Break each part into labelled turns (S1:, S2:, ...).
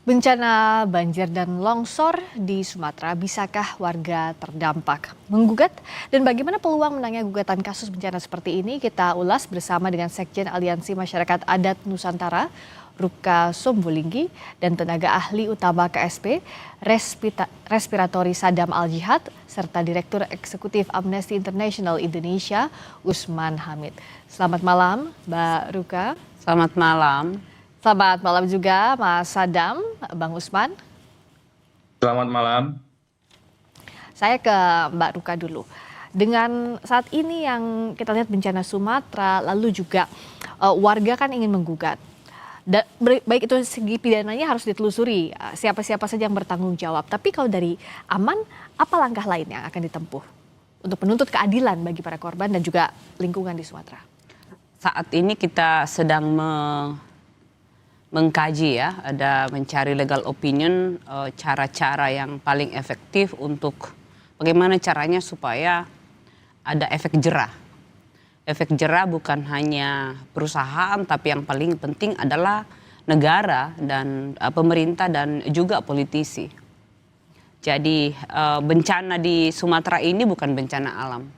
S1: Bencana banjir dan longsor di Sumatera, bisakah warga terdampak menggugat? Dan bagaimana peluang menangnya gugatan kasus bencana seperti ini? Kita ulas bersama dengan Sekjen Aliansi Masyarakat Adat Nusantara, Ruka Sombulinggi, dan tenaga ahli utama KSP, Respiratori Sadam Al-Jihad, serta Direktur Eksekutif Amnesty International Indonesia, Usman Hamid. Selamat malam, Mbak Ruka.
S2: Selamat malam.
S1: Selamat malam juga Mas Sadam, Bang Usman.
S3: Selamat malam.
S1: Saya ke Mbak Ruka dulu. Dengan saat ini yang kita lihat bencana Sumatera, lalu juga warga kan ingin menggugat. Baik itu segi pidananya harus ditelusuri, siapa-siapa saja yang bertanggung jawab. Tapi kalau dari aman, apa langkah lain yang akan ditempuh untuk menuntut keadilan bagi para korban dan juga lingkungan di Sumatera?
S2: Saat ini kita sedang mengkaji ya, ada mencari legal opinion, cara-cara yang paling efektif untuk bagaimana caranya supaya ada efek jerah. Efek jerah bukan hanya perusahaan, tapi yang paling penting adalah negara dan pemerintah dan juga politisi. Jadi bencana di Sumatera ini bukan bencana alam,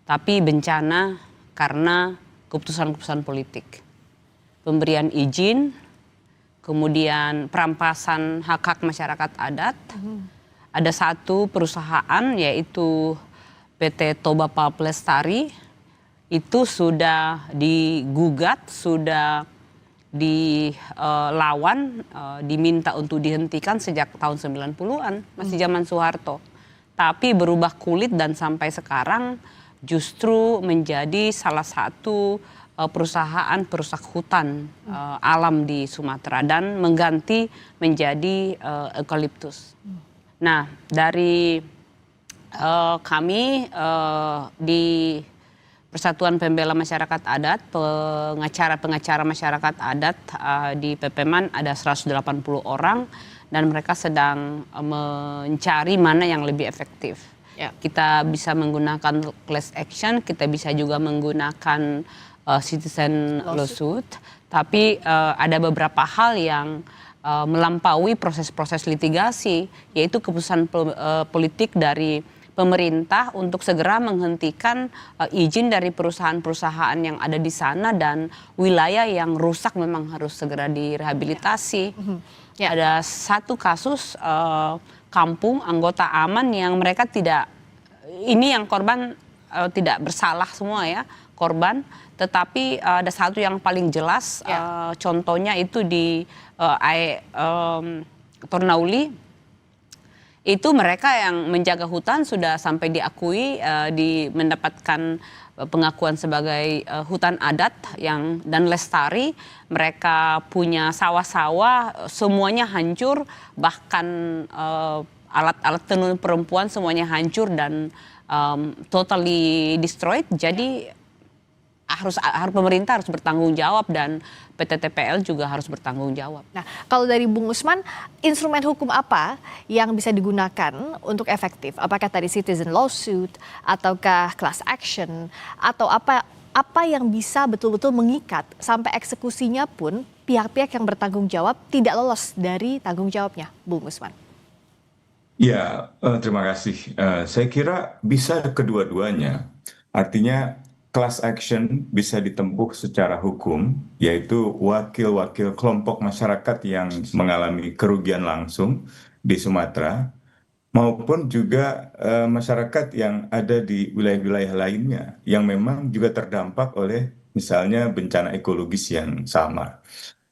S2: tapi bencana karena keputusan-keputusan politik. Pemberian izin, kemudian perampasan hak-hak masyarakat adat. Ada satu perusahaan yaitu PT Toba Pulp Lestari, itu sudah digugat, sudah dilawan, diminta untuk dihentikan sejak tahun 90-an, masih zaman Soeharto. Tapi berubah kulit dan sampai sekarang justru menjadi salah satu perusahaan perusak hutan alam di Sumatera dan mengganti menjadi eukaliptus. Nah, dari kami di Persatuan Pembela Masyarakat Adat, pengacara-pengacara masyarakat adat di PPMAN ada 180 orang dan mereka sedang mencari mana yang lebih efektif. Ya. Kita bisa menggunakan class action, kita bisa juga menggunakan citizen lawsuit, tapi ada beberapa hal yang melampaui proses-proses litigasi, yaitu keputusan politik dari pemerintah untuk segera menghentikan izin dari perusahaan-perusahaan yang ada di sana dan wilayah yang rusak memang harus segera direhabilitasi. Ya. Ada satu kasus kampung anggota aman yang mereka tidak, ini yang korban tidak bersalah semua ya korban, tetapi ada satu yang paling jelas, contohnya itu di Tornauli, itu mereka yang menjaga hutan sudah sampai diakui, mendapatkan pengakuan sebagai hutan adat dan lestari. Mereka punya sawah-sawah, semuanya hancur, bahkan alat-alat tenun perempuan semuanya hancur dan totally destroyed. Jadi harus pemerintah harus bertanggung jawab dan PT TPL juga harus bertanggung jawab.
S1: Nah, kalau dari Bung Usman, instrumen hukum apa yang bisa digunakan untuk efektif? Apakah tadi citizen lawsuit ataukah class action atau apa yang bisa betul-betul mengikat sampai eksekusinya pun pihak-pihak yang bertanggung jawab tidak lolos dari tanggung jawabnya, Bung Usman?
S3: Ya, terima kasih. Saya kira bisa kedua-duanya. Artinya class action bisa ditempuh secara hukum, yaitu wakil-wakil kelompok masyarakat yang mengalami kerugian langsung di Sumatera, maupun juga masyarakat yang ada di wilayah-wilayah lainnya yang memang juga terdampak oleh misalnya bencana ekologis yang sama.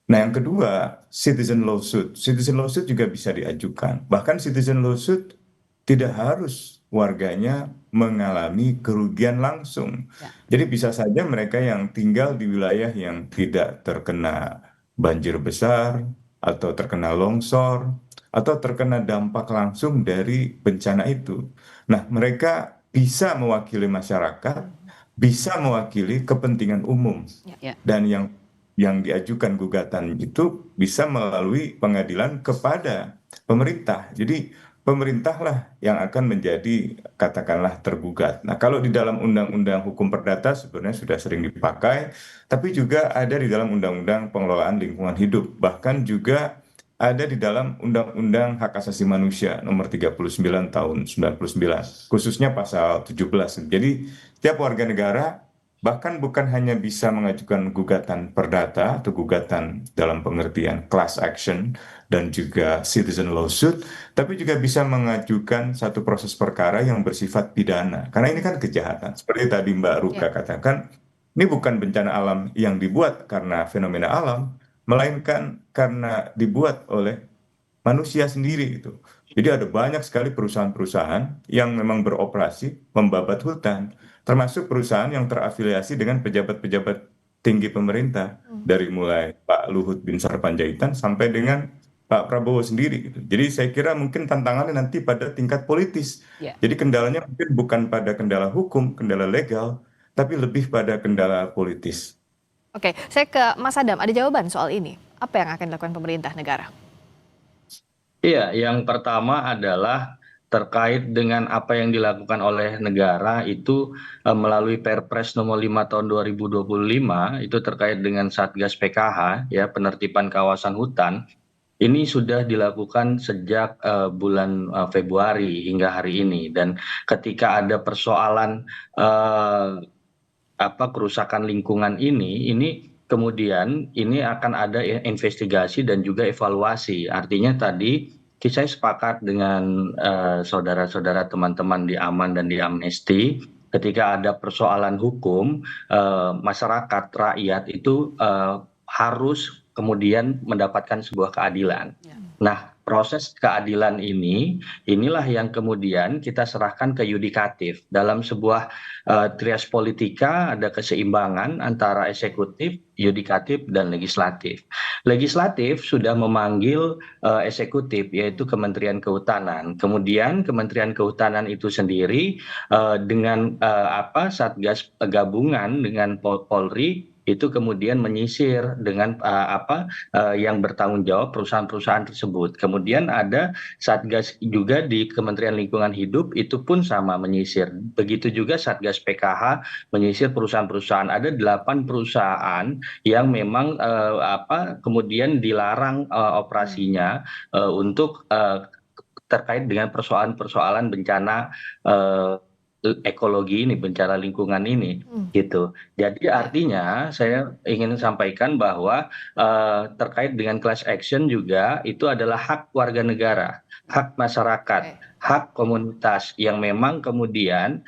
S3: Nah, yang kedua, citizen lawsuit. Citizen lawsuit juga bisa diajukan. Bahkan citizen lawsuit tidak harus warganya mengalami kerugian langsung.
S2: Ya.
S3: Jadi bisa saja mereka yang tinggal di wilayah yang tidak terkena banjir besar, atau terkena longsor, atau terkena dampak langsung dari bencana itu. Nah, mereka bisa mewakili masyarakat, bisa mewakili kepentingan umum.
S2: Ya.
S3: Dan yang diajukan gugatan itu bisa melalui pengadilan kepada pemerintah. Jadi pemerintahlah yang akan menjadi katakanlah tergugat. Nah, kalau di dalam Undang-Undang Hukum Perdata sebenarnya sudah sering dipakai, tapi juga ada di dalam Undang-Undang Pengelolaan Lingkungan Hidup. Bahkan juga ada di dalam Undang-Undang Hak Asasi Manusia nomor 39 tahun 99, khususnya pasal 17. Jadi setiap warga negara bahkan bukan hanya bisa mengajukan gugatan perdata atau gugatan dalam pengertian class action dan juga citizen lawsuit, tapi juga bisa mengajukan satu proses perkara yang bersifat pidana. Karena ini kan kejahatan. Seperti tadi Mbak
S1: Ya.
S3: Ruka katakan, ini bukan bencana alam yang dibuat karena fenomena alam, melainkan karena dibuat oleh manusia sendiri itu. Jadi ada banyak sekali perusahaan-perusahaan yang memang beroperasi membabat hutan, termasuk perusahaan yang terafiliasi dengan pejabat-pejabat tinggi pemerintah, dari mulai Pak Luhut bin Sarpanjaitan sampai dengan Pak Prabowo sendiri gitu. Jadi saya kira mungkin tantangannya nanti pada tingkat politis.
S2: Ya.
S3: Jadi kendalanya mungkin bukan pada kendala hukum, kendala legal, tapi lebih pada kendala politis.
S1: Oke, saya ke Mas Adam, ada jawaban soal ini? Apa yang akan dilakukan pemerintah negara?
S4: Iya, yang pertama adalah terkait dengan apa yang dilakukan oleh negara itu melalui Perpres nomor 5 tahun 2025 itu terkait dengan Satgas PKH ya penertiban kawasan hutan. Ini sudah dilakukan sejak bulan Februari hingga hari ini dan ketika ada persoalan eh, kerusakan lingkungan ini kemudian ini akan ada investigasi dan juga evaluasi. Artinya tadi saya sepakat dengan saudara-saudara teman-teman di Aman dan di Amnesty ketika ada persoalan hukum masyarakat rakyat itu harus kemudian mendapatkan sebuah keadilan. Nah, proses keadilan inilah yang kemudian kita serahkan ke yudikatif. Dalam sebuah trias politika ada keseimbangan antara eksekutif, yudikatif, dan legislatif. Legislatif sudah memanggil eksekutif, yaitu Kementerian Kehutanan. Kemudian Kementerian Kehutanan itu sendiri dengan Satgas gabungan dengan Polri itu kemudian menyisir dengan yang bertanggung jawab perusahaan-perusahaan tersebut. Kemudian ada Satgas juga di Kementerian Lingkungan Hidup itu pun sama menyisir. Begitu juga Satgas PKH menyisir perusahaan-perusahaan. Ada 8 perusahaan yang memang kemudian dilarang operasinya untuk terkait dengan persoalan-persoalan bencana ekologi ini, bencana lingkungan ini, gitu. Jadi artinya saya ingin sampaikan bahwa terkait dengan class action juga itu adalah hak warga negara, hak masyarakat, hak komunitas yang memang kemudian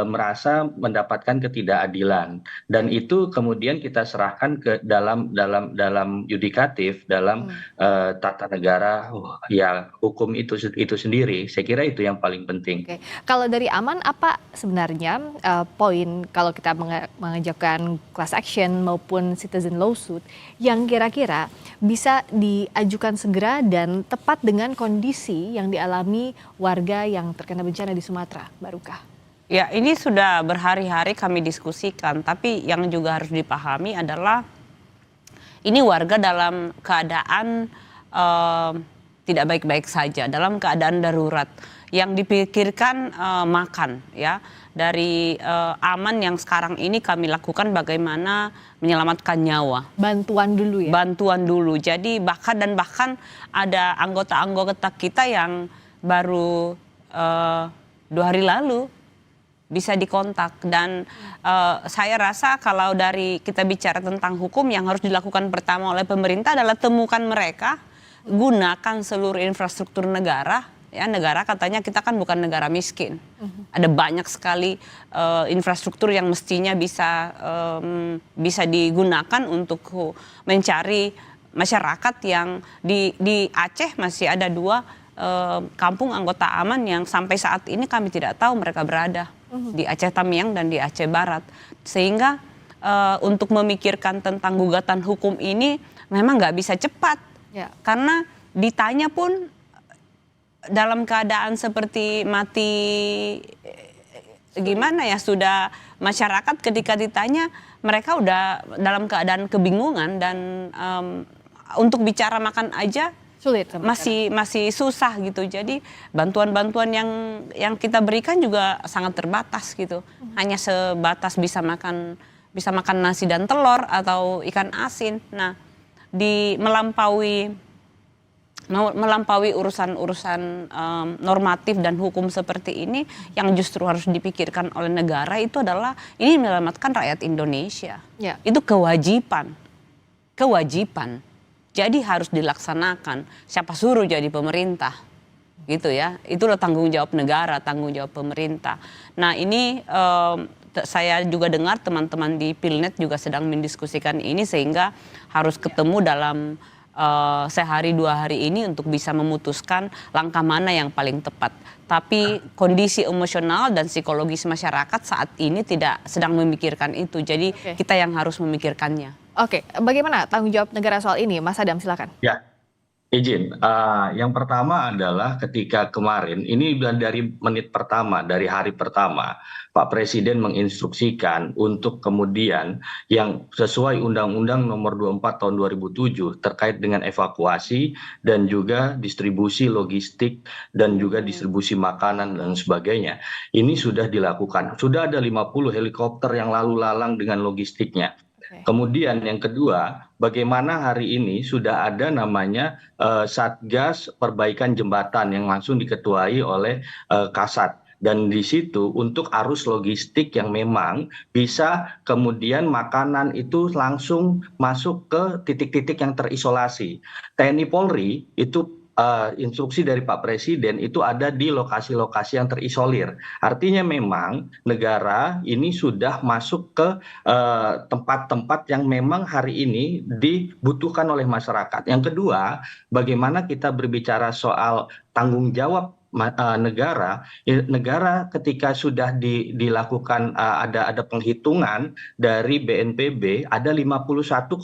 S4: merasa mendapatkan ketidakadilan dan itu kemudian kita serahkan ke dalam yudikatif, dalam tata negara ya hukum itu sendiri. Saya kira itu yang paling penting.
S1: Oke. Kalau dari Aman, apa sebenarnya poin kalau kita mengajukan class action maupun citizen lawsuit yang kira-kira bisa diajukan segera dan tepat dengan kondisi yang dialami warga yang terkena bencana di Sumatera, Mbak Ruka?
S2: Ya, ini sudah berhari-hari kami diskusikan, tapi yang juga harus dipahami adalah ini warga dalam keadaan tidak baik-baik saja, dalam keadaan darurat. Yang dipikirkan makan, ya. Dari Aman yang sekarang ini kami lakukan bagaimana menyelamatkan nyawa.
S1: Bantuan dulu ya?
S2: Bantuan dulu. Jadi bahkan ada anggota-anggota kita yang baru 2 hari lalu bisa dikontak dan saya rasa kalau dari kita bicara tentang hukum yang harus dilakukan pertama oleh pemerintah adalah temukan mereka, gunakan seluruh infrastruktur negara. Ya, negara katanya kita kan bukan negara miskin. Ada banyak sekali infrastruktur yang mestinya bisa digunakan untuk mencari masyarakat yang di Aceh masih ada 2 kampung anggota Aman yang sampai saat ini kami tidak tahu mereka berada di Aceh Tamiang dan di Aceh Barat. Sehingga untuk memikirkan tentang gugatan hukum ini memang nggak bisa cepat.
S1: Ya.
S2: Karena ditanya pun dalam keadaan seperti mati gimana ya, sudah masyarakat ketika ditanya mereka udah dalam keadaan kebingungan dan untuk bicara makan aja
S1: Sulit
S2: masih susah gitu. Jadi bantuan-bantuan yang kita berikan juga sangat terbatas gitu. Hanya sebatas bisa makan nasi dan telur atau ikan asin. Nah, melampaui melampaui urusan-urusan normatif dan hukum seperti ini, yang justru harus dipikirkan oleh negara itu adalah ini menyelamatkan rakyat Indonesia.
S1: Ya.
S2: Itu kewajiban. Jadi harus dilaksanakan. Siapa suruh jadi pemerintah? Gitu ya. Itulah tanggung jawab negara, tanggung jawab pemerintah. Nah, ini saya juga dengar teman-teman di Pilnet juga sedang mendiskusikan ini, sehingga harus ketemu dalam sehari 2 hari ini untuk bisa memutuskan langkah mana yang paling tepat. Tapi kondisi emosional dan psikologis masyarakat saat ini tidak sedang memikirkan itu. Jadi kita yang harus memikirkannya.
S1: Oke, bagaimana tanggung jawab negara soal ini, Mas Adam, silakan.
S4: Ya, izin. Yang pertama adalah ketika kemarin, ini dari menit pertama, dari hari pertama, Pak Presiden menginstruksikan untuk kemudian yang sesuai Undang-Undang Nomor 24 Tahun 2007 terkait dengan evakuasi dan juga distribusi logistik dan juga distribusi makanan dan sebagainya. Ini sudah dilakukan. Sudah ada 50 helikopter yang lalu lalang dengan logistiknya. Kemudian yang kedua, bagaimana hari ini sudah ada namanya Satgas Perbaikan Jembatan yang langsung diketuai oleh Kasat. Dan di situ untuk arus logistik yang memang bisa kemudian makanan itu langsung masuk ke titik-titik yang terisolasi. TNI Polri itu instruksi dari Pak Presiden itu ada di lokasi-lokasi yang terisolir. Artinya memang negara ini sudah masuk ke tempat-tempat yang memang hari ini dibutuhkan oleh masyarakat. Yang kedua, bagaimana kita berbicara soal tanggung jawab negara ketika sudah dilakukan ada penghitungan dari BNPB ada 51,82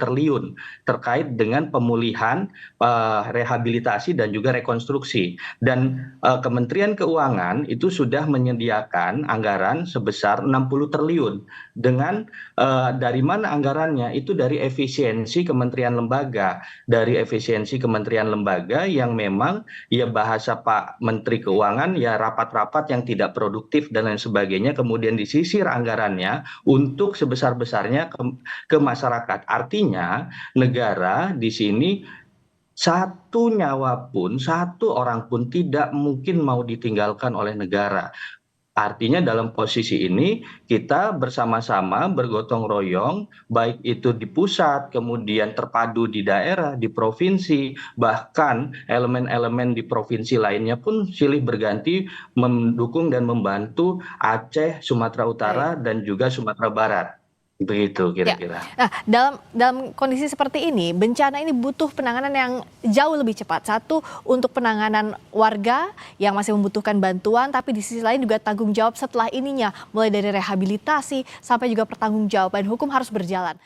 S4: triliun terkait dengan pemulihan, rehabilitasi dan juga rekonstruksi, dan Kementerian Keuangan itu sudah menyediakan anggaran sebesar 60 triliun dengan dari mana anggarannya itu dari efisiensi kementerian lembaga yang memang ya bahasa Pak Menteri Keuangan ya rapat-rapat yang tidak produktif dan lain sebagainya, kemudian disisir anggarannya untuk sebesar-besarnya ke masyarakat. Artinya negara di sini satu nyawa pun, satu orang pun tidak mungkin mau ditinggalkan oleh negara. Artinya dalam posisi ini kita bersama-sama bergotong royong, baik itu di pusat, kemudian terpadu di daerah, di provinsi, bahkan elemen-elemen di provinsi lainnya pun silih berganti mendukung dan membantu Aceh, Sumatera Utara, dan juga Sumatera Barat. Begitu kira-kira.
S1: Nah, dalam kondisi seperti ini, bencana ini butuh penanganan yang jauh lebih cepat. Satu, untuk penanganan warga yang masih membutuhkan bantuan, tapi di sisi lain juga tanggung jawab setelah ininya, mulai dari rehabilitasi sampai juga pertanggungjawaban hukum harus berjalan.